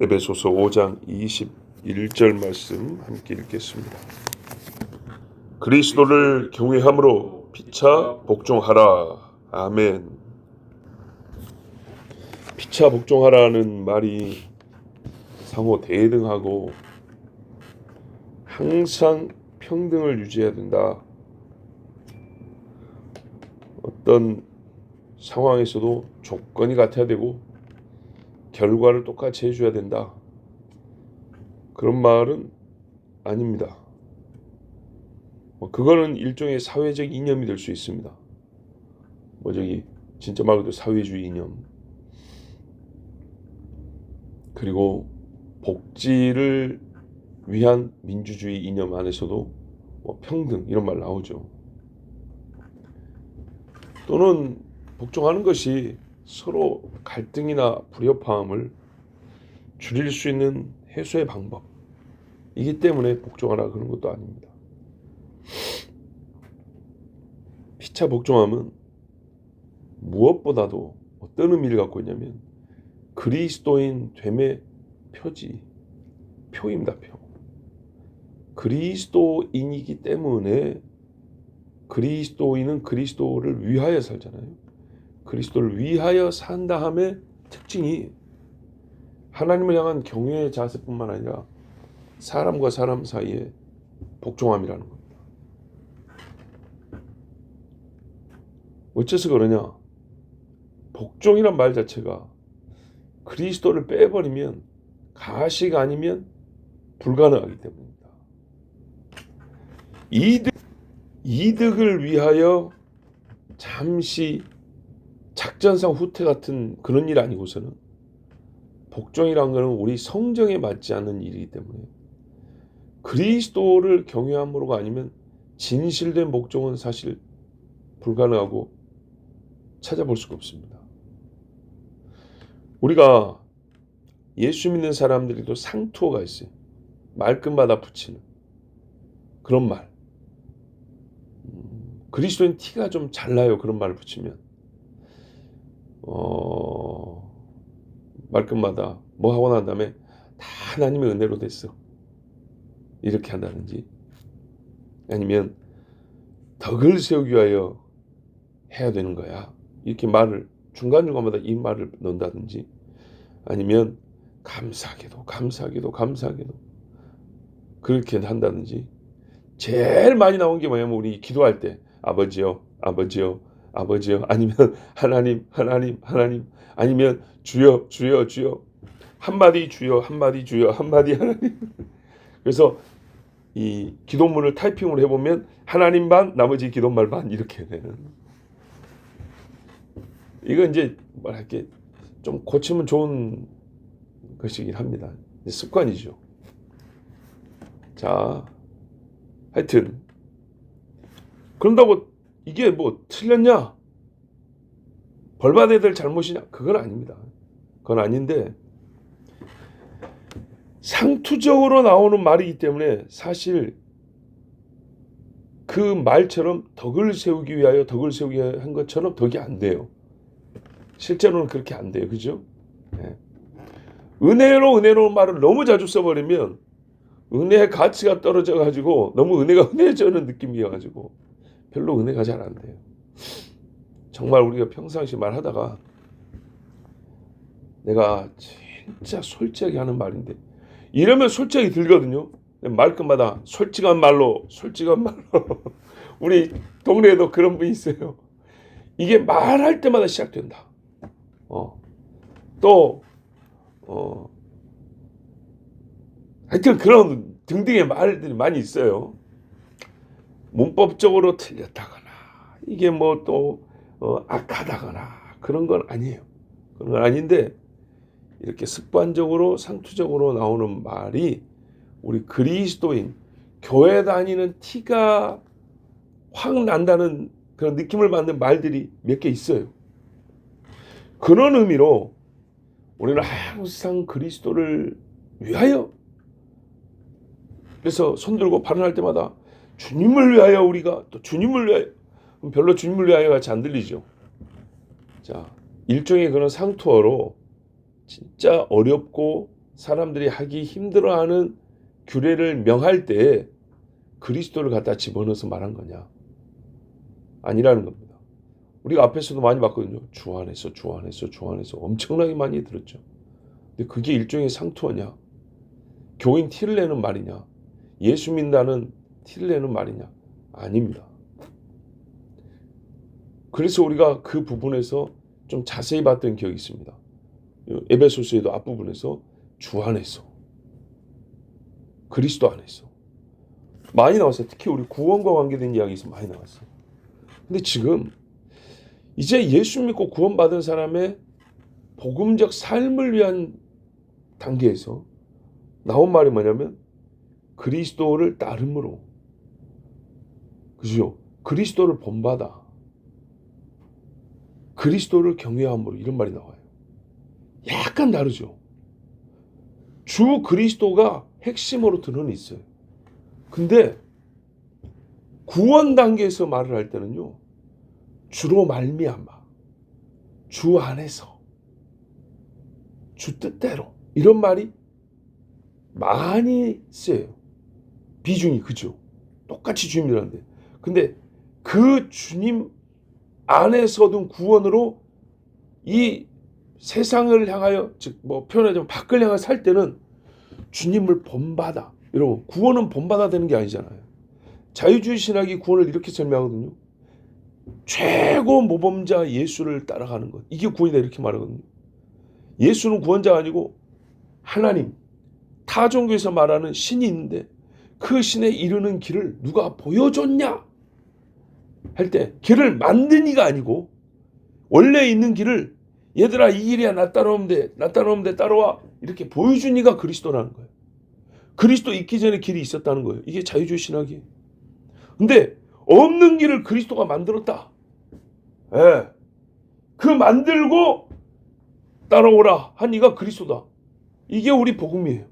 에베소서 5장 21절 말씀 함께 읽겠습니다. 그리스도를 경외함으로 피차 복종하라. 아멘. 피차 복종하라는 말이 상호 대등하고 항상 평등을 유지해야 된다. 어떤 상황에서도 조건이 같아야 되고 결과를 똑같이 해줘야 된다. 그런 말은 아닙니다. 그거는 일종의 사회적 이념이 될 수 있습니다. 진짜 말 그대로 사회주의 이념. 그리고 복지를 위한 민주주의 이념 안에서도 평등 이런 말 나오죠. 또는 복종하는 것이 서로 갈등이나 불협화음을 줄일 수 있는 해소의 방법이기 때문에 복종하라 그런 것도 아닙니다. 피차 복종함은 무엇보다도 어떤 의미를 갖고 있냐면 그리스도인 됨의 표입니다. 표. 그리스도인이기 때문에 그리스도인은 그리스도를 위하여 살잖아요. 그리스도를 위하여 산 다음에 특징이 하나님을 향한 경외의 자세뿐만 아니라 사람과 사람 사이에 복종함이라는 겁니다. 어째서 그러냐? 복종이란 말 자체가 그리스도를 빼버리면 가시가 아니면 불가능하기 때문입니다. 이득을 위하여 잠시 작전상 후퇴 같은 그런 일 아니고서는 복종이란 것은 우리 성정에 맞지 않는 일이기 때문에 그리스도를 경외함으로가 아니면 진실된 복종은 사실 불가능하고 찾아볼 수가 없습니다. 우리가 예수 믿는 사람들이 또 상투어가 있어요. 말끝마다 붙이는 그런 말. 그리스도인 티가 좀 잘 나요. 그런 말을 붙이면. 말끝마다 뭐 하고 난 다음에 다 하나님의 은혜로 됐어. 이렇게 한다든지 아니면 덕을 세우기 위하여 해야 되는 거야. 이렇게 말을 중간중간마다 이 말을 넣는다든지 아니면 감사하게도 그렇게 한다든지 제일 많이 나온 게 뭐냐면 우리 기도할 때 아버지요 아니면 하나님 아니면 주여 한마디 주여 한마디 하나님. 그래서 이 기도문을 타이핑을 해보면 하나님 반 나머지 기도말 반 이렇게 되는. 이건 이제 뭐랄게 좀 고치면 좋은 것이긴 합니다. 습관이죠. 자, 하여튼 그런다고 이게 뭐 틀렸냐? 벌 받아야 될 잘못이냐? 그건 아닙니다. 그건 아닌데 상투적으로 나오는 말이기 때문에 사실 그 말처럼 덕을 세우기 위하여 한 것처럼 덕이 안 돼요. 실제로는 그렇게 안 돼요. 그죠? 네. 은혜로 말을 너무 자주 써버리면 은혜의 가치가 떨어져가지고 너무 은혜가 흔해지는 느낌이어가지고 별로 은혜가 잘 안 돼요. 정말 우리가 평상시 말하다가 내가 진짜 솔직하게 하는 말인데 이러면 솔직하게 들거든요. 말끝마다 솔직한 말로 우리 동네에도 그런 분이 있어요. 이게 말할 때마다 시작된다. 하여튼 그런 등등의 말들이 많이 있어요. 문법적으로 틀렸다거나 이게 뭐 또 악하다거나 그런 건 아니에요. 그런 건 아닌데 이렇게 습관적으로 상투적으로 나오는 말이 우리 그리스도인 교회 다니는 티가 확 난다는 그런 느낌을 받는 말들이 몇 개 있어요. 그런 의미로 우리는 항상 그리스도를 위하여 그래서 손들고 발언할 때마다 주님을 위하여 우리가 또 주님을 위하여 별로 주님을 위하여 같이 안 들리죠. 자, 일종의 그런 상투어로 진짜 어렵고 사람들이 하기 힘들어하는 규례를 명할 때 그리스도를 갖다 집어넣어서 말한 거냐? 아니라는 겁니다. 우리가 앞에서도 많이 봤거든요. 주 안에서 주 안에서 주 안에서 엄청나게 많이 들었죠. 근데 그게 일종의 상투어냐? 교인 티를 내는 말이냐? 예수 믿는다는 티를 내는 말이냐? 아닙니다. 그래서 우리가 그 부분에서 좀 자세히 봤던 기억이 있습니다. 에베소서에도 앞부분에서 주 안에서 그리스도 안에서 많이 나왔어요. 특히 우리 구원과 관계된 이야기에서 많이 나왔어요. 근데 지금 이제 예수 믿고 구원받은 사람의 복음적 삶을 위한 단계에서 나온 말이 뭐냐면 그리스도를 따름으로, 그죠? 그리스도를 본받아, 그리스도를 경외함으로, 이런 말이 나와요. 약간 다르죠. 주 그리스도가 핵심으로 드러나 있어요. 근데 구원 단계에서 말을 할 때는요, 주로 말미암아, 주 안에서, 주 뜻대로, 이런 말이 많이 쓰여요. 비중이, 그죠? 똑같이 주님이라는데. 근데 그 주님 안에서 얻은 구원으로 이 세상을 향하여, 즉 뭐 표현하자면 밖을 향해 살 때는 주님을 본받아. 여러분, 구원은 본받아 되는 게 아니잖아요. 자유주의 신학이 구원을 이렇게 설명하거든요. 최고 모범자 예수를 따라가는 것, 이게 구원이다, 이렇게 말하거든요. 예수는 구원자가 아니고 하나님, 타 종교에서 말하는 신이 있는데 그 신에 이르는 길을 누가 보여줬냐 할 때 길을 만든 이가 아니고 원래 있는 길을 얘들아 이 길이야, 나 따라오면 돼, 나 따라오면 돼, 따라와, 이렇게 보여준 이가 그리스도라는 거예요. 그리스도 있기 전에 길이 있었다는 거예요. 이게 자유주의 신학이에요. 근데 없는 길을 그리스도가 만들었다. 예. 그 만들고 따라오라 한 이가 그리스도다. 이게 우리 복음이에요.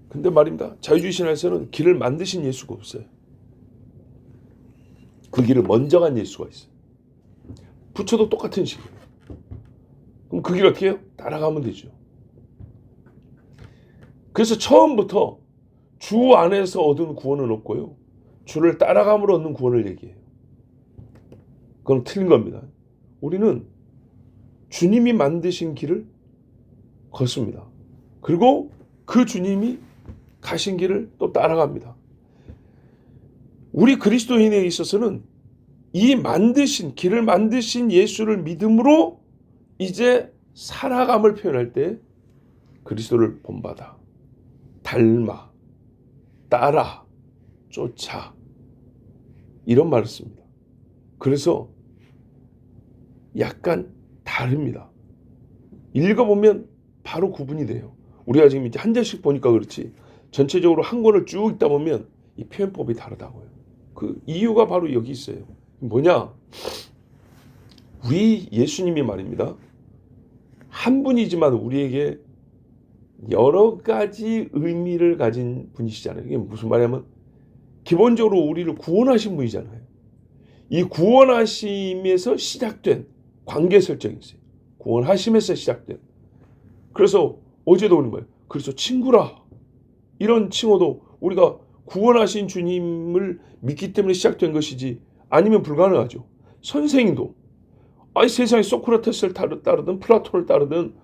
근데 말입니다. 자유주의 신학에서는 길을 만드신 예수가 없어요. 그 길을 먼저 간 예수가 있어요. 부처도 똑같은 식이에요. 그럼 그 길 어떻게 해요? 따라가면 되죠. 그래서 처음부터 주 안에서 얻은 구원은 없고요, 주를 따라감으로 얻는 구원을 얘기해요. 그건 틀린 겁니다. 우리는 주님이 만드신 길을 걷습니다. 그리고 그 주님이 가신 길을 또 따라갑니다. 우리 그리스도인에 있어서는 이 만드신, 길을 만드신 예수를 믿음으로 이제 살아감을 표현할 때 그리스도를 본받아, 닮아, 따라, 쫓아, 이런 말을 씁니다. 그래서 약간 다릅니다. 읽어보면 바로 구분이 돼요. 우리가 지금 이제 한 절씩 보니까 그렇지, 전체적으로 한 권을 쭉 읽다 보면 이 표현법이 다르다고요. 그 이유가 바로 여기 있어요. 뭐냐? 우리 예수님이 말입니다, 한 분이지만 우리에게 여러 가지 의미를 가진 분이시잖아요. 이게 무슨 말이냐면 기본적으로 우리를 구원하신 분이잖아요. 이 구원하심에서 시작된 관계 설정이 있어요. 구원하심에서 시작된. 그래서 어제도 오는 거예요. 그래서 친구라, 이런 칭호도 우리가 구원하신 주님을 믿기 때문에 시작된 것이지 아니면 불가능하죠. 선생도, 세상에 소크라테스를 따르든 플라톤을 따르든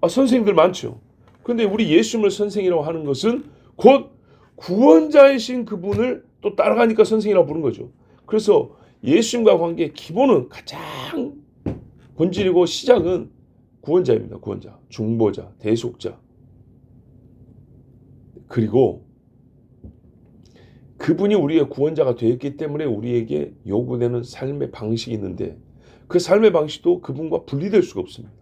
선생님들 많죠. 그런데 우리 예수님을 선생이라고 하는 것은 곧 구원자이신 그분을 또 따라가니까 선생이라고 부른 거죠. 그래서 예수님과 관계의 기본은, 가장 본질이고 시작은 구원자입니다. 구원자, 중보자, 대속자. 그리고 그분이 우리의 구원자가 되었기 때문에 우리에게 요구되는 삶의 방식이 있는데 그 삶의 방식도 그분과 분리될 수가 없습니다.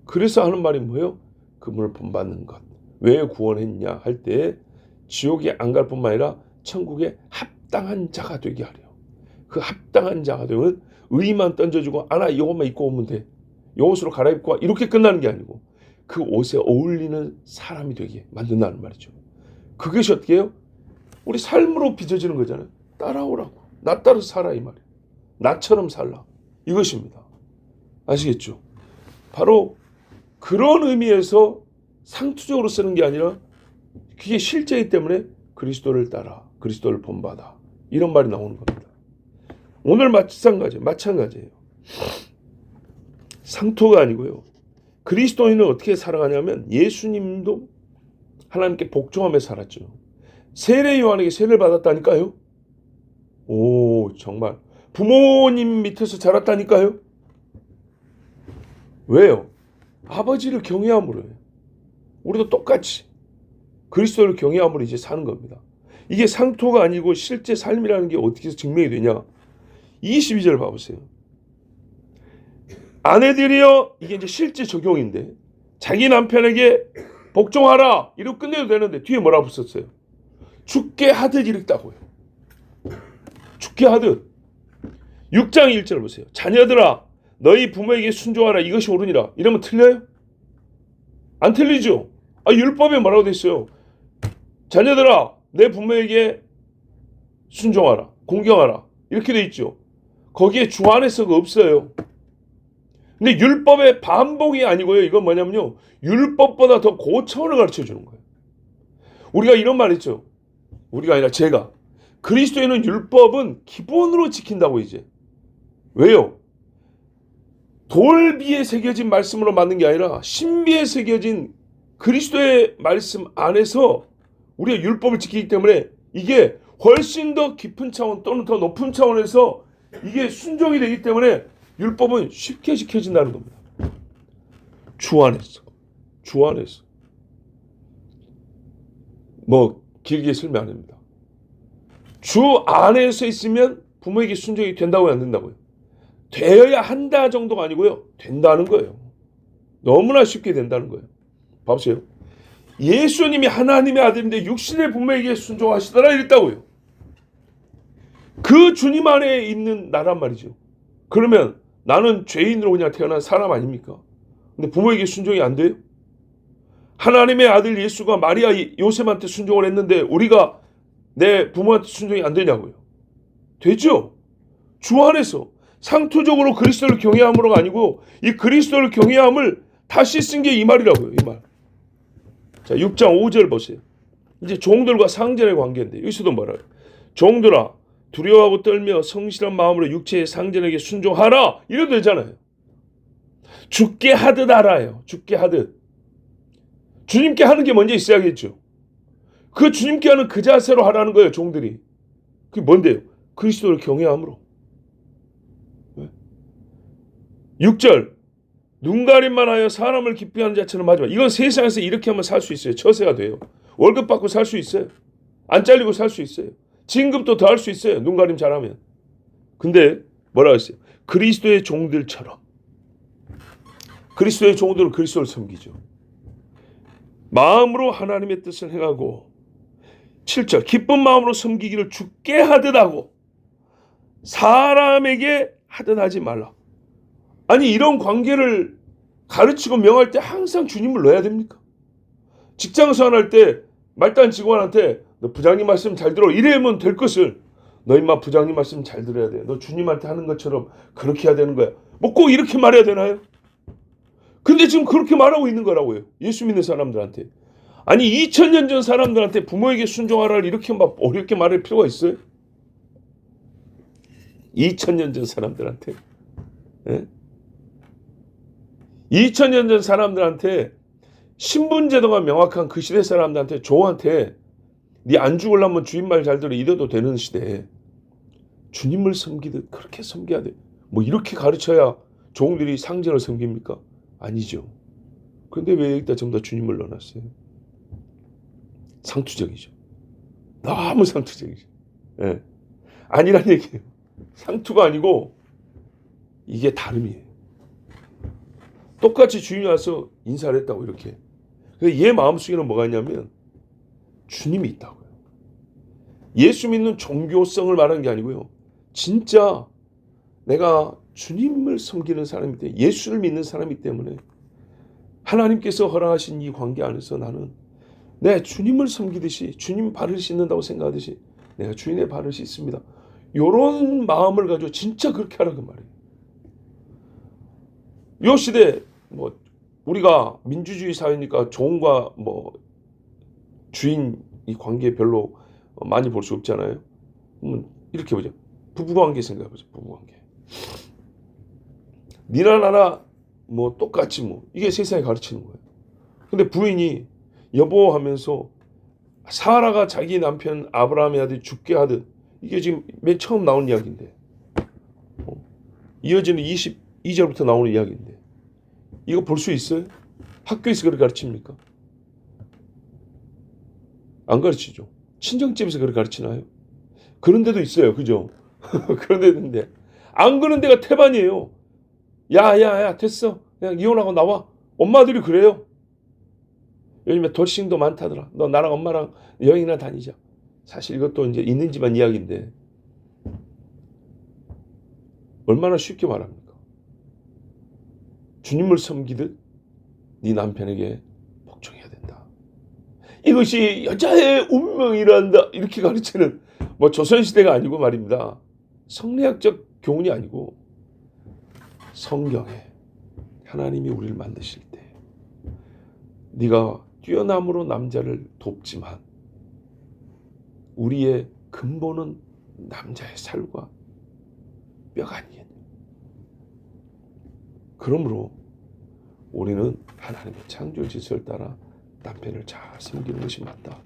그래서 하는 말이 뭐예요? 그분을 본받는 것. 왜 구원했냐 할 때 지옥에 안 갈 뿐만 아니라 천국에 합당한 자가 되게 하래요. 그 합당한 자가 되면 의만 던져주고 나 이것만 입고 오면 돼, 이 옷으로 갈아입고 와, 이렇게 끝나는 게 아니고 그 옷에 어울리는 사람이 되게 만든다는 말이죠. 그것이 어떻게 해요? 우리 삶으로 빚어지는 거잖아요. 따라오라고, 나 따라서 살아, 이 말이에요. 나처럼 살라, 이것입니다. 아시겠죠? 바로 그런 의미에서 상투적으로 쓰는 게 아니라 그게 실제이기 때문에 그리스도를 따라, 그리스도를 본받아, 이런 말이 나오는 겁니다. 오늘 마찬가지예요. 상토가 아니고요. 그리스도인은 어떻게 살아가냐면 예수님도 하나님께 복종하며 살았죠. 세례 요한에게 세례를 받았다니까요. 오, 정말. 부모님 밑에서 자랐다니까요. 왜요? 아버지를 경외함으로요. 우리도 똑같이 그리스도를 경외함으로 이제 사는 겁니다. 이게 상토가 아니고 실제 삶이라는 게 어떻게 해서 증명이 되냐? 22절 봐보세요. 아내들이여, 이게 이제 실제 적용인데, 자기 남편에게 복종하라 이러고 끝내도 되는데 뒤에 뭐라고 썼어요? 죽게 하듯 이랬다고요. 죽게 하듯. 6장 1절 보세요. 자녀들아 너희 부모에게 순종하라, 이것이 옳으니라. 이러면 틀려요? 안 틀리죠. 율법에 뭐라고 돼 있어요? 자녀들아 내 부모에게 순종하라, 공경하라, 이렇게 돼 있죠. 거기에 주 안에서가 없어요. 근데 율법의 반복이 아니고요. 이건 뭐냐면요, 율법보다 더 고차원을 가르쳐 주는 거예요. 우리가 이런 말 했죠. 우리가 아니라 제가. 그리스도인은 율법은 기본으로 지킨다고 이제. 왜요? 돌비에 새겨진 말씀으로 만든 게 아니라 신비에 새겨진 그리스도의 말씀 안에서 우리가 율법을 지키기 때문에 이게 훨씬 더 깊은 차원 또는 더 높은 차원에서 이게 순종이 되기 때문에 율법은 쉽게 지켜진다는 겁니다. 주 안에서. 뭐 길게 설명 안 합니다. 주 안에서 있으면 부모에게 순종이 된다고요, 안 된다고요? 되어야 한다 정도가 아니고요, 된다는 거예요. 너무나 쉽게 된다는 거예요. 봐보세요. 예수님이 하나님의 아들인데 육신의 부모에게 순종하시더라 이랬다고요. 그 주님 안에 있는 나란 말이죠. 그러면 나는 죄인으로 그냥 태어난 사람 아닙니까? 근데 부모에게 순종이 안 돼요? 하나님의 아들 예수가 마리아 요셉한테 순종을 했는데 우리가 내 부모한테 순종이 안 되냐고요? 되죠. 주 안에서 상투적으로 그리스도를 경외함으로가 아니고 이 그리스도를 경외함을 다시 쓴 게 이 말이라고요. 이 말. 자, 6장 5절 보세요. 이제 종들과 상전의 관계인데 여기서도 뭐라요? 종들아 두려워하고 떨며 성실한 마음으로 육체의 상전에게 순종하라 이래도 되잖아요. 죽게 하듯 알아요. 죽게 하듯. 주님께 하는 게 먼저 있어야겠죠. 그 주님께 하는 그 자세로 하라는 거예요. 종들이. 그게 뭔데요? 그리스도를 경외함으로. 6절 눈가림만 하여 사람을 기쁘게하는 자처럼 하지 마. 이건 세상에서 이렇게 하면 살 수 있어요. 처세가 돼요. 월급 받고 살 수 있어요. 안 잘리고 살 수 있어요. 진급도 더 할 수 있어요. 눈가림 잘하면. 근데 뭐라고 했어요? 그리스도의 종들처럼. 그리스도의 종들은 그리스도를 섬기죠. 마음으로 하나님의 뜻을 행하고 7절 기쁜 마음으로 섬기기를 주께 하듯 하고 사람에게 하듯 하지 말라. 아니 이런 관계를 가르치고 명할 때 항상 주님을 넣어야 됩니까? 직장에서 할 때 말단 직원한테 너 부장님 말씀 잘 들어 이래면 될 것을 너 임마 부장님 말씀 잘 들어야 돼. 너 주님한테 하는 것처럼 그렇게 해야 되는 거야. 뭐 꼭 이렇게 말해야 되나요? 근데 지금 그렇게 말하고 있는 거라고요. 예수 믿는 사람들한테. 아니 2000년 전 사람들한테 부모에게 순종하라 이렇게 막 어렵게 말할 필요가 있어요? 2000년 전 사람들한테. 예? 2000년 전 사람들한테 신분제도가 명확한 그 시대 사람들한테 조한테 네 안 죽으려면 주님 말 잘 들어 이래도 되는 시대에 주님을 섬기듯 그렇게 섬겨야 돼. 뭐 이렇게 가르쳐야 종들이 상전을 섬깁니까? 아니죠. 그런데 왜 여기다 전부 다 주님을 넣어놨어요? 상투적이죠. 너무 상투적이죠. 예. 아니란 얘기예요. 상투가 아니고 이게 다름이에요. 똑같이 주인이 와서 인사를 했다고 이렇게. 얘 마음속에는 뭐가 있냐면 주님이 있다고요. 예수 믿는 종교성을 말하는 게 아니고요. 진짜 내가 주님을 섬기는 사람이기 때문에 예수를 믿는 사람이기 때문에 하나님께서 허락하신 이 관계 안에서 나는 내 주님을 섬기듯이 주님 발을 씻는다고 생각하듯이 내가 주인의 발을 씻습니다. 이런 마음을 가지고 진짜 그렇게 하라고 말이에요. 이 시대 뭐 우리가 민주주의 사회니까 종과 뭐 주인 이 관계 별로 많이 볼 수 없잖아요. 이렇게 보자. 부부관계 생각해보자. 부부관계. 니나 나나 뭐 똑같이 뭐 이게 세상이 가르치는 거예요. 근데 부인이 여보 하면서 사라가 자기 남편 아브라함의 아들 죽게 하듯 이게 지금 맨 처음 나온 이야기인데 이어지는 22절부터 나오는 이야기인데 이거 볼 수 있어요? 학교에서 그렇게 가르칩니까? 안 가르치죠. 친정집에서 그렇게 가르치나요? 그런 데도 있어요. 그죠? 그런 데도 있는데 안 그런 데가 태반이에요. 야야야 됐어. 그냥 이혼하고 나와. 엄마들이 그래요. 요즘에 돌싱도 많다더라. 너 나랑 엄마랑 여행이나 다니자. 사실 이것도 이제 있는 집안 이야기인데 얼마나 쉽게 말합니까? 주님을 섬기듯 네 남편에게 복종해야 된다. 이것이 여자의 운명이란다. 이렇게 가르치는 뭐 조선시대가 아니고 말입니다. 성리학적 교훈이 아니고 성경에 하나님이 우리를 만드실 때 네가 뛰어남으로 남자를 돕지만 우리의 근본은 남자의 살과 뼈가 아니겠냐. 그러므로 우리는 하나님의 창조 질서를 따라 남편을 잘 섬기는 것이 맞다.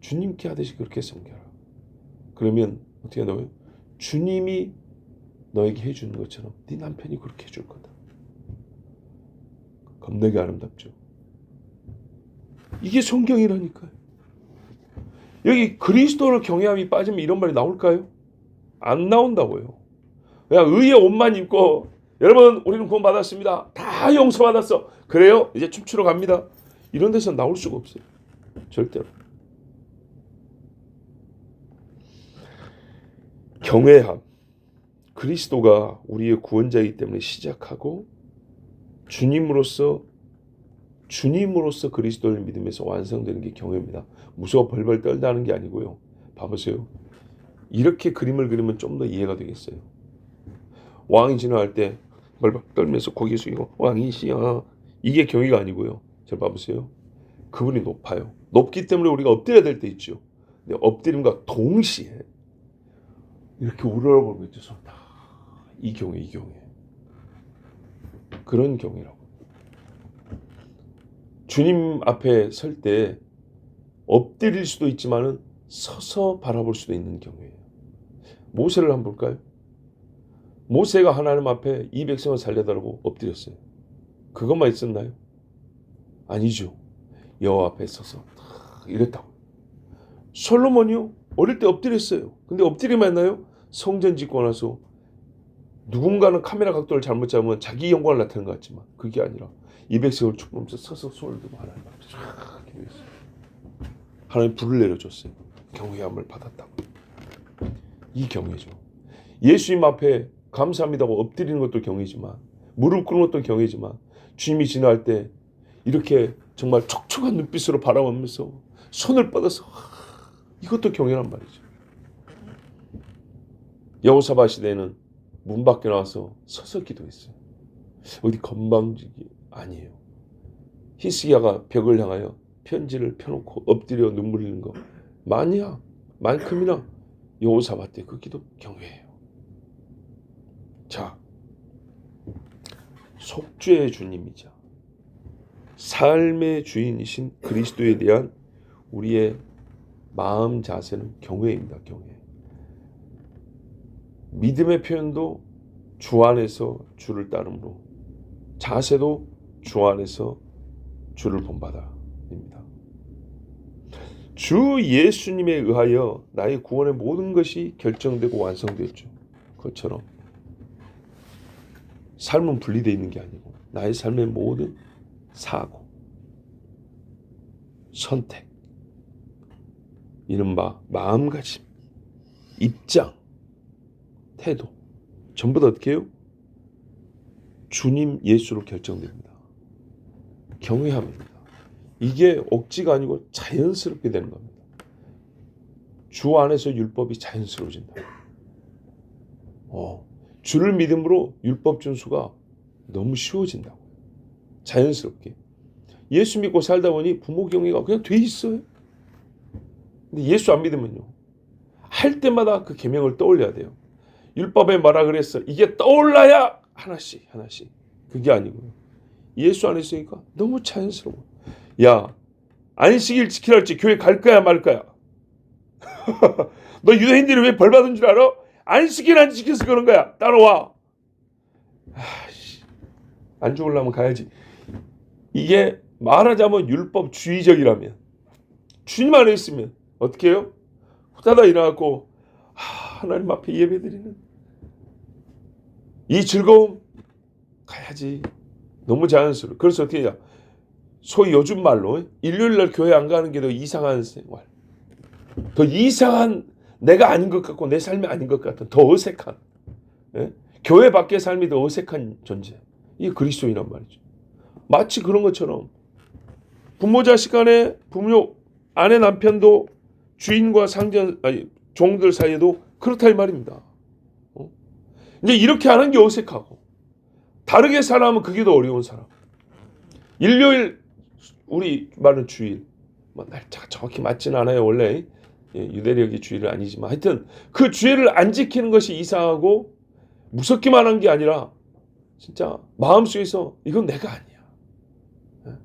주님께 하듯이 그렇게 섬겨라. 그러면 어떻게 너요? 주님이 너에게 해주는 것처럼 네 남편이 그렇게 해줄 거다. 겁나게 아름답죠. 이게 성경이라니까요. 여기 그리스도를 경외함이 빠지면 이런 말이 나올까요? 안 나온다고요. 그냥 의의 옷만 입고 여러분 우리는 구원 받았습니다. 다 용서받았어. 그래요? 이제 춤추러 갑니다. 이런 데서 나올 수가 없어요. 절대로. 경외함. 그리스도가 우리의 구원자이기 때문에 시작하고 주님으로서 그리스도를 믿으면서 완성되는 게 경외입니다. 무서워 벌벌 떨다는 게 아니고요. 봐보세요. 이렇게 그림을 그리면 좀 더 이해가 되겠어요. 왕이 지나갈 때 벌벌 떨면서 고개 숙이고 왕이시여. 이게 경외가 아니고요. 잘 봐보세요. 그분이 높아요. 높기 때문에 우리가 엎드려야 될 때 있죠. 근데 엎드림과 동시에 이렇게 우러러보고 있죠. 손 다. 이 경외. 그런 경외라고. 주님 앞에 설 때 엎드릴 수도 있지만은 서서 바라볼 수도 있는 경우예요. 모세를 한번 볼까요? 모세가 하나님 앞에 이 백성을 살려달라고 엎드렸어요. 그것만 있었나요? 아니죠. 여호와 앞에 서서 이랬다고. 솔로몬이요? 어릴 때 엎드렸어요. 근데 엎드리면 했나요? 성전 짓고 나서 누군가는 카메라 각도를 잘못 잡으면 자기 영광을 나타내는 것 같지만 그게 아니라 200세월 축복하면서 서서 손을 들고 하나님 앞에 쫙 기도했어요. 하나님 불을 내려줬어요. 경외함을 받았다고. 이 경외죠. 예수님 앞에 감사합니다고 엎드리는 것도 경외지만 무릎 꿇는 것도 경외지만 주님이 지나갈 때 이렇게 정말 촉촉한 눈빛으로 바라보면서 손을 뻗어서 이것도 경외란 말이죠. 여호사밧 시대에는 문 밖에 나와서 서서 기도했어요. 어디 건방지기 아니에요. 히스기야가 벽을 향하여 편지를 펴놓고 엎드려 눈물 흘리는 거 만큼이나 여호사밧 때 그 기도 경외해요. 자, 속죄의 주님이자 삶의 주인이신 그리스도에 대한 우리의 마음 자세는 경외입니다. 경외. 믿음의 표현도 주 안에서 주를 따름으로 자세도 주 안에서 주를 본받아입니다. 주 예수님에 의하여 나의 구원의 모든 것이 결정되고 완성되었죠. 그것처럼 삶은 분리되어 있는 게 아니고 나의 삶의 모든 사고, 선택, 이른바 마음가짐, 입장, 태도 전부 다 어떻게 해요? 주님 예수로 결정됩니다. 경외함입니다. 이게 억지가 아니고 자연스럽게 되는 겁니다. 주 안에서 율법이 자연스러워진다. 주를 믿음으로 율법 준수가 너무 쉬워진다고. 자연스럽게. 예수 믿고 살다 보니 부모 경외가 그냥 돼 있어요. 근데 예수 안 믿으면요. 할 때마다 그 계명을 떠올려야 돼요. 율법에 뭐라 그랬어? 이게 떠올라야 하나씩 하나씩. 그게 아니고요. 예수 안 했으니까 너무 자연스러워. 야, 안식일 지키라 했지 교회 갈 거야 말 거야? 너 유대인들이 왜 벌 받은 줄 알아? 안식일 안 지켜서 그런 거야. 따라와. 안 죽으려면 가야지. 이게 말하자면 율법주의적이라면, 주님 안에 있으면 어떻게 해요? 후다다 일어나고 하나님 앞에 예배드리는 이 즐거움 가야지. 너무 자연스러워. 그래서 어떻게 해요? 소위 요즘 말로 일요일날 교회 안 가는 게 더 이상한 생활, 더 이상한, 내가 아닌 것 같고 내 삶이 아닌 것 같은 더 어색한, 예? 교회 밖의 삶이 더 어색한 존재. 이게 그리스도인란 말이죠. 마치 그런 것처럼 부모 자식 간에, 부모 아내 남편도, 주인과 종들 사이에도 그렇다 이 말입니다. 이제 이렇게 하는 게 어색하고, 다르게 살아면 그게 더 어려운 사람. 일요일, 우리 말은 주일, 뭐 날짜가 정확히 맞지는 않아요 원래. 유대력이 주일은 아니지만 하여튼 그 주일을 안 지키는 것이 이상하고 무섭기만 한 게 아니라 진짜 마음속에서 이건 내가 아니야.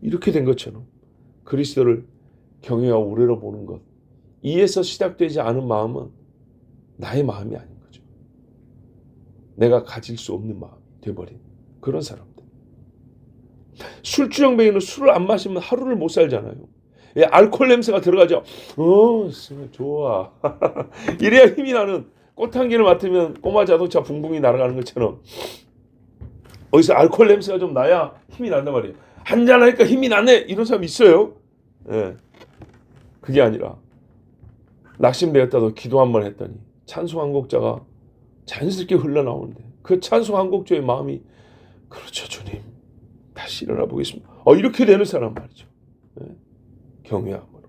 이렇게 된 것처럼 그리스도를 경외와 우러러 보는 것, 이에서 시작되지 않은 마음은 나의 마음이 아닌 거죠. 내가 가질 수 없는 마음이 돼버린 그런 사람들. 술주정뱅이는 술을 안 마시면 하루를 못 살잖아요. 예, 알코올 냄새가 들어가죠. 좋아. 이래야 힘이 나는, 꽃향기를 맡으면 꼬마 자동차 붕붕이 날아가는 것처럼 어디서 알코올 냄새가 좀 나야 힘이 난단 말이에요. 한잔하니까 힘이 나네, 이런 사람 있어요. 예. 그게 아니라 낙심되었다도 기도 한번 했더니 찬송 한 곡자가 자연스럽게 흘러나오는데 그 찬송 한 곡조의 마음이, 그렇죠 주님, 다시 일어나 보겠습니다. 이렇게 되는 사람 말이죠. 예. 경외함으로.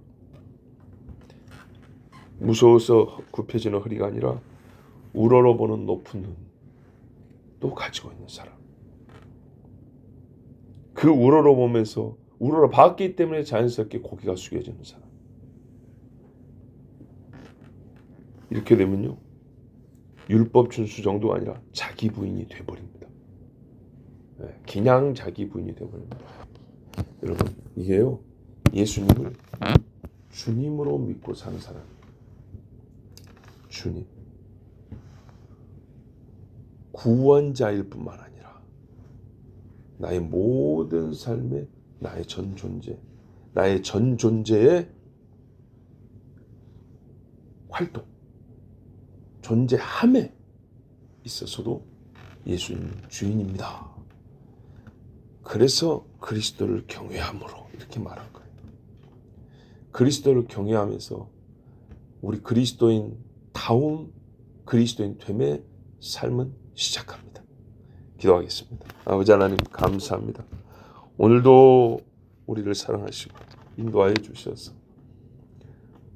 무서워서 굽혀지는 허리가 아니라 우러러보는 높은 눈도 가지고 있는 사람. 그 우러러보면서 우러러봤기 때문에 자연스럽게 고개가 숙여지는 사람. 이렇게 되면요, 율법 준수 정도가 아니라 자기 부인이 돼버립니다. 그냥 자기 부인이 돼버립니다. 여러분, 이게요, 예수님을 주님으로 믿고 사는 사람. 주님, 구원자일 뿐만 아니라 나의 모든 삶의, 나의 전 존재, 나의 전 존재의 활동, 존재함에 있어서도 예수님 주인입니다. 그래서 그리스도를 경외함으로 이렇게 말한 거예요. 그리스도를 경외하면서 우리 그리스도인 다운 그리스도인 됨의 삶은 시작합니다. 기도하겠습니다. 아버지 하나님, 감사합니다. 오늘도 우리를 사랑하시고 인도하여 주셔서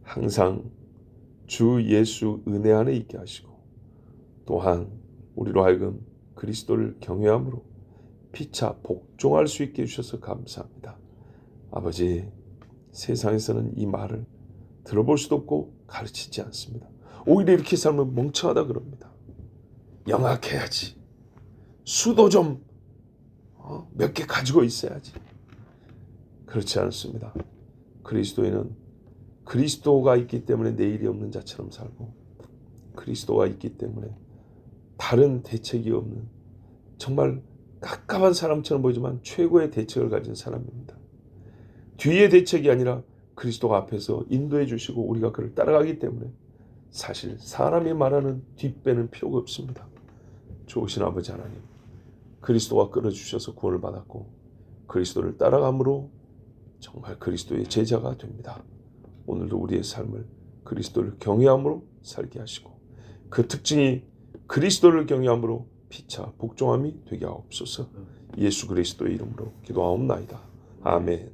항상 주 예수 은혜 안에 있게 하시고, 또한 우리로 하여금 그리스도를 경외함으로 피차 복종할 수 있게 해주셔서 감사합니다. 아버지, 세상에서는 이 말을 들어볼 수도 없고 가르치지 않습니다. 오히려 이렇게 살면 멍청하다 그럽니다. 영악해야지, 수도 좀 몇 개 가지고 있어야지. 그렇지 않습니다. 그리스도인은 그리스도가 있기 때문에 내일이 없는 자처럼 살고, 그리스도가 있기 때문에 다른 대책이 없는, 정말 깝깝한 사람처럼 보이지만 최고의 대책을 가진 사람입니다. 뒤의 대책이 아니라 그리스도가 앞에서 인도해 주시고 우리가 그를 따라가기 때문에 사실 사람이 말하는 뒷배는 필요가 없습니다. 좋으신 아버지 하나님, 그리스도가 끌어주셔서 구원을 받았고 그리스도를 따라감으로 정말 그리스도의 제자가 됩니다. 오늘도 우리의 삶을 그리스도를 경외함으로 살게 하시고, 그 특징이 그리스도를 경외함으로 피차 복종함이 되게 하옵소서. 예수 그리스도의 이름으로 기도하옵나이다. 아멘.